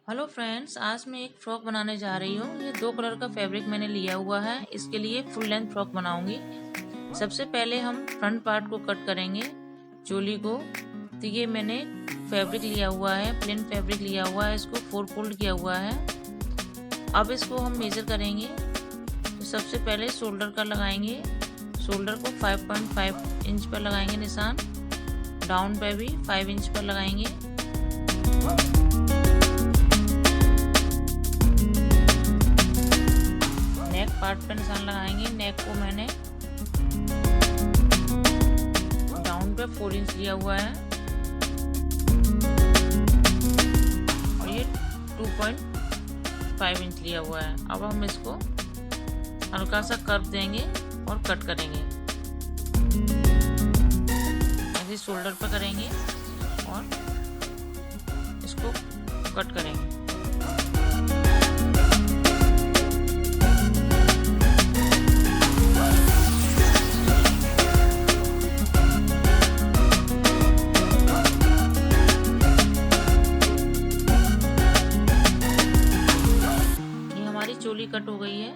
Hello friends, आज मैं एक फ्रॉक बनाने जा रही हूँ। ये 2 कलर का फैब्रिक मैंने लिया हुआ है। इसके लिए फुल लेंथ फ्रॉक बनाऊंगी। सबसे पहले हम फ्रंट पार्ट को कट करेंगे, चोली को। तो ये मैंने फैब्रिक लिया हुआ है, प्लेन फैब्रिक लिया हुआ है, इसको 4 फोल्ड किया हुआ है। अब इसको हम मेजर करेंगे। तो सबसे पहले शोल्डर का लगाएंगे। शोल्डर को 5.5 इंच पर लगाएंगे निशान। डाउन पे भी 5 इंच पर लगाएंगे। नेक पार्ट पे निशान लगाएंगे। नेक को मैंने डाउन पे 4 इंच लिया हुआ है और ये 2.5 इंच लिया हुआ है। अब हम इसको हल्का सा कर्व देंगे और कट करेंगे। ऐसे शोल्डर पे करेंगे और इसको कट करेंगे। चोली कट हो गई है।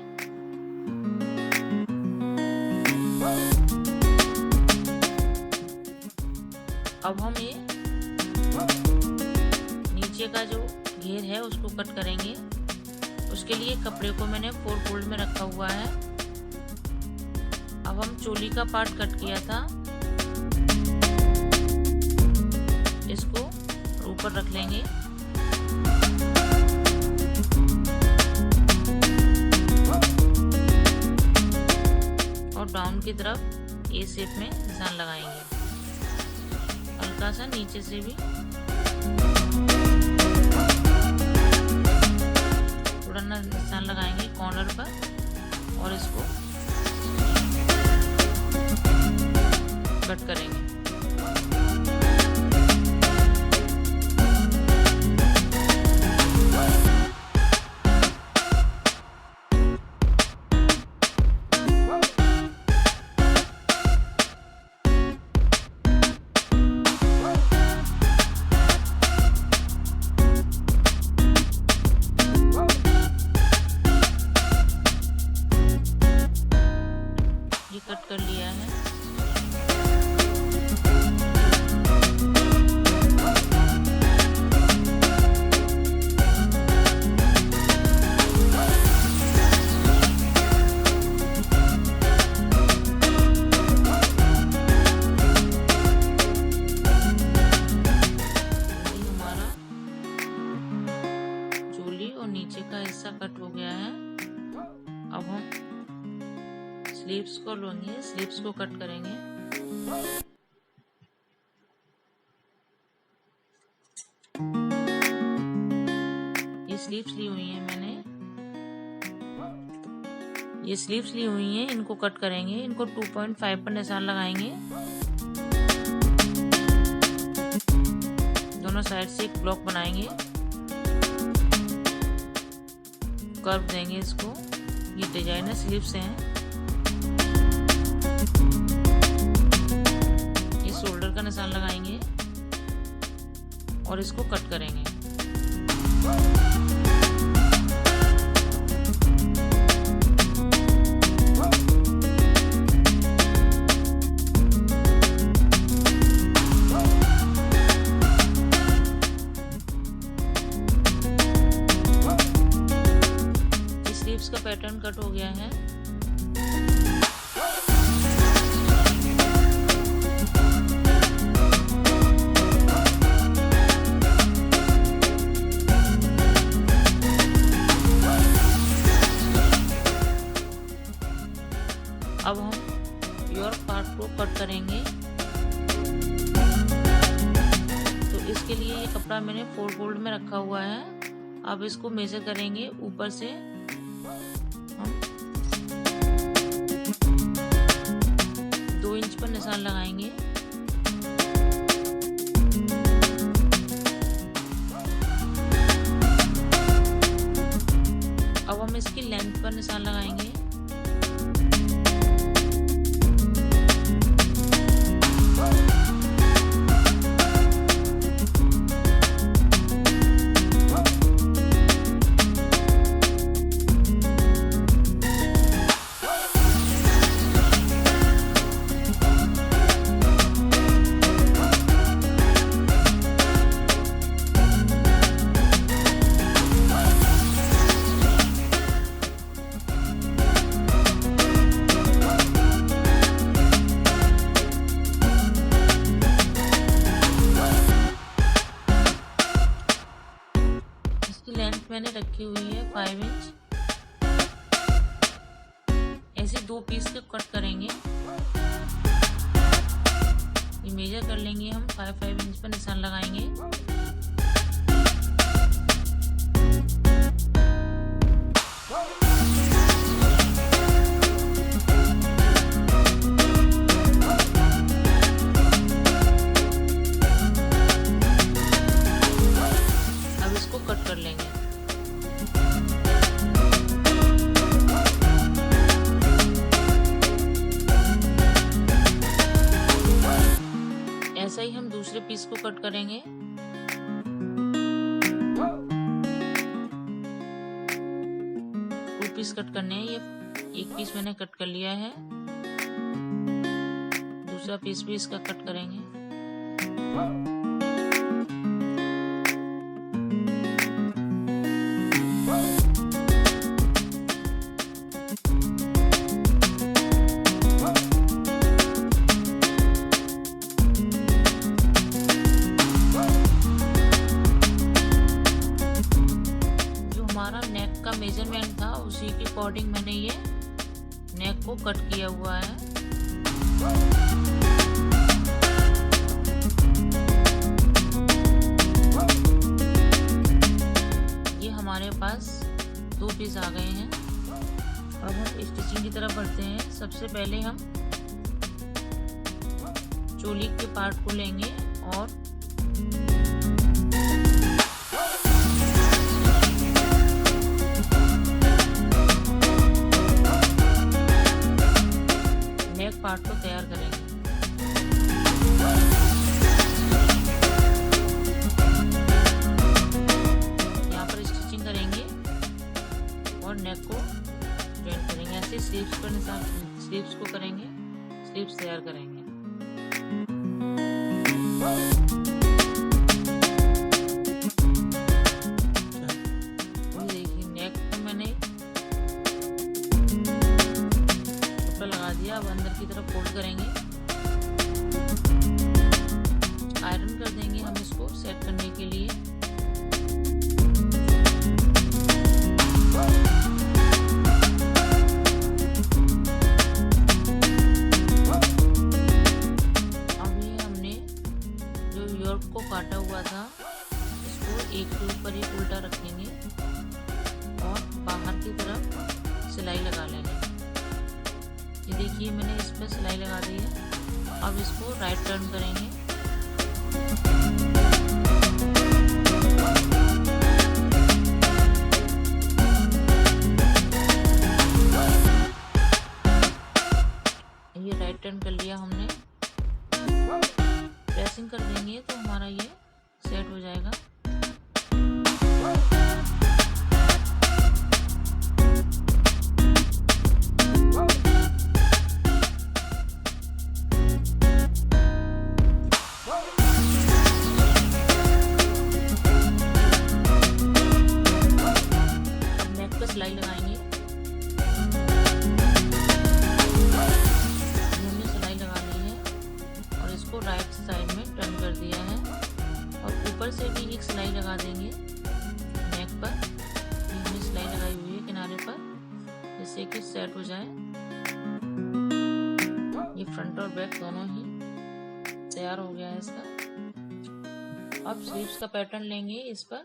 अब हम ये नीचे का जो घेर है उसको कट करेंगे। उसके लिए कपड़े को मैंने 4 फोल्ड में रखा हुआ है। अब हम चोली का पार्ट कट किया था, इसको ऊपर रख लेंगे और डाउन की तरफ ए शेप में निशान लगाएंगे। हल्का सा नीचे से भी थोड़ा निशान लगाएंगे कॉर्नर पर और इसको कट करेंगे। कट कर लिया है। हमारा चोली और नीचे का हिस्सा कट हो गया है। अब हम स्लीव्स को लेंगे, स्लीव्स को कट करेंगे। ये स्लीव्स ली हुई है मैंने, ये स्लीव्स ली हुई हैं, इनको कट करेंगे। इनको 2.5 पर निशान लगाएंगे। दोनों साइड से एक ब्लॉक बनाएंगे, कर्व देंगे इसको। ये डिजाइनर स्लीव्स हैं। ये शोल्डर का निशान लगाएंगे और इसको कट करेंगे। स्लीव्स का पैटर्न कट हो गया है। अब हम योर पार्ट को कट करेंगे। तो इसके लिए ये कपड़ा मैंने 4 फोल्ड में रखा हुआ है। अब इसको मेजर करेंगे। ऊपर से हम 2 इंच पर निशान लगाएंगे। अब हम इसकी लेंथ पर निशान लगाएंगे। मैंने रखी हुई है 5 इंच। ऐसे 2 पीस के कट करेंगे। ये मेजर कर लेंगे हम, 5 इंच पर निशान लगाएंगे। अब इसको कट कर लेंगे। ऐसा ही हम दूसरे पीस को कट करेंगे। टू पीस कट करने हैं। ये एक पीस मैंने कट कर लिया है, दूसरा पीस भी इसका कट करेंगे। नेक का मेजरमेंट था उसी के अकॉर्डिंग मैंने ये नेक को कट किया हुआ है। ये हमारे पास 2 पीस आ गए हैं। अब हम स्टिचिंग की तरफ बढ़ते हैं। सबसे पहले हम चोली के पार्ट को लेंगे और पार्ट को तैयार करेंगे। यहाँ पर स्टिचिंग करेंगे और नेक को जॉइन करेंगे। ऐसे स्लीव्स पर निशान, स्लीव्स को करेंगे, स्लीव्स तैयार करेंगे। देखिए नेक को मैंने लगा दिया। अब अंदर की तरफ फोल्ड करेंगे, आयरन कर देंगे हम इसको सेट करने के लिए। अब ये हमने जो योक को काटा हुआ था इसको एक के ऊपर एक उल्टा रखेंगे और बाहर की तरफ सिलाई लगा लेंगे। ये देखिए मैंने इस पर सिलाई लगा दी है। अब इसको राइट टर्न करेंगे। ये राइट टर्न कर लिया हमने। प्रेसिंग कर देंगे तो हमारा ये सेट हो जाएगा। सिलाई लगाएंगे। हमने सिलाई लगा ली है और इसको राइट साइड में टर्न कर दिया है और ऊपर से भी एक सिलाई लगा देंगे नेक पर। हमने सिलाई लगाई हुई है किनारे पर जिससे कि सेट हो जाए। ये फ्रंट और बैक दोनों ही तैयार हो गया है इसका। अब स्लीव्स का पैटर्न लेंगे, इस पर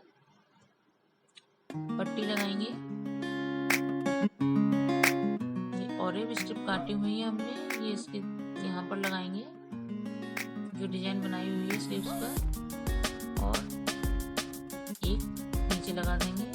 पट्टी लगाएंगे। ये ऑरेंज स्ट्रिप काटी हुई है हमने, ये इसके यहाँ पर लगाएंगे जो डिजाइन बनाई हुई है स्लीव्स पर, और एक नीचे लगा देंगे।